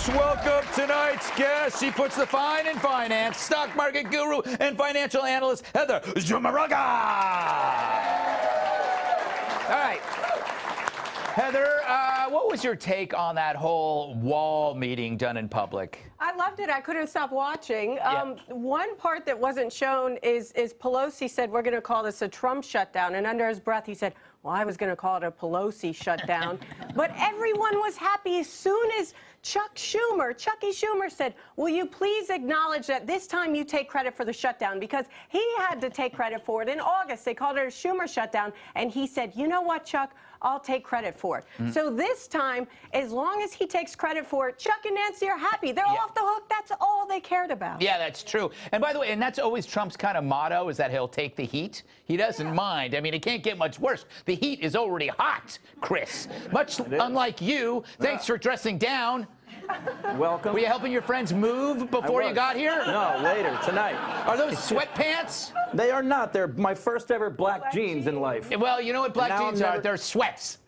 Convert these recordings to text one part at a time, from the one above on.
Let's welcome tonight's guest. She puts the fine in finance, stock market guru and financial analyst, Heather.Zumarraga. All right. Heather, what was your take on that whole wall meeting done in public? I loved it. I couldn't stop watching. One part that wasn't shown is Pelosi said, we're going to call this a Trump shutdown. And under his breath, he said, well, I was going to call it a Pelosi shutdown. But everyone was happy as soon as Chucky Schumer said, will you please acknowledge that this time you take credit for the shutdown? Because he had to take credit for it in August. They called it a Schumer shutdown. And he said, you know what, Chuck? I'll take credit for it. So this time, as long as he takes credit for it, Chuck and Nancy are happy. They're off the hook. That's all they cared about. Yeah, that's true. And by the way, and that's always Trump's kind of motto, is that he'll take the heat. He doesn't mind. I mean, it can't get much worse. The heat is already hot, Chris. Much unlike you. Thanks for dressing down. Welcome. Were you helping your friends move before you got here? No, later, tonight. Are those sweatpants? They are not. They're my first ever black jeans in life. Well, you know what black jeans are? They're sweats.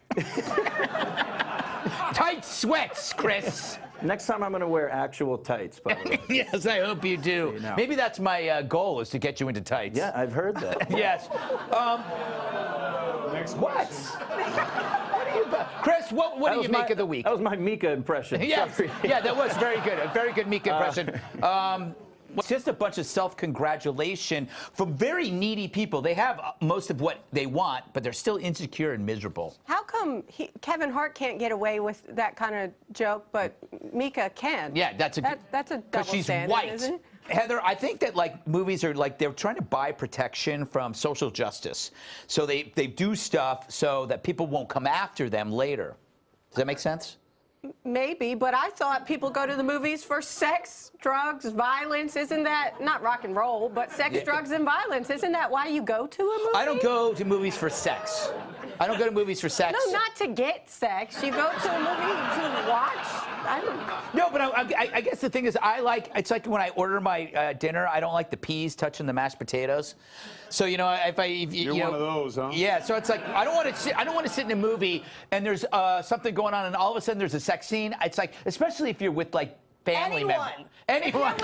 Tight sweats, Chris. Next time I'm going to wear actual tights, by the way. Yes, I hope you do. You know. Maybe that's my goal, is to get you into tights. Yeah, I've heard that. Yes. What? Chris, what do you make of the week? That was my Mika impression. Yes. Yeah, that was very good. A very good Mika impression. It's just a bunch of self-congratulation from very needy people. They have most of what they want, but they're still insecure and miserable. How come Kevin Hart can't get away with that kind of joke, but Mika can? Yeah, that's a double she's standard, white. isn't it? Heather, I think that movies are they're trying to buy protection from social justice. So they do stuff so that people won't come after them later. Does that make sense? Maybe, but I thought people go to the movies for sex, drugs, violence. Isn't that, not rock and roll, but sex, drugs, and violence? Isn't that why you go to a movie? I don't go to movies for sex. I don't go to movies for sex. No, not to get sex. You go to a movie to watch. No, but I guess the thing is, it's like when I order my dinner, I don't like the peas touching the mashed potatoes. So you know, you're one of those, huh? Yeah. So it's like I don't want to sit in a movie and there's something going on and all of a sudden there's a sex scene. It's like, especially if you're with family members. Anyone.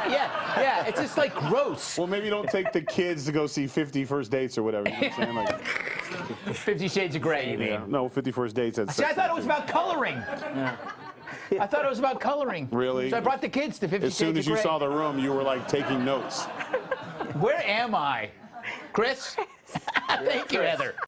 Yeah. It's just gross. Well, maybe don't take the kids to go see 50 First Dates or whatever. You know what I'm saying? 50 Shades of Grey, you mean? Yeah. No, 50 First Dates. See, I thought it was about coloring. Yeah. I thought it was about coloring. Really? So I brought the kids to 50 Shades of Grey. As soon as you saw the room, you were taking notes. Where am I? Chris? Thank you, Heather.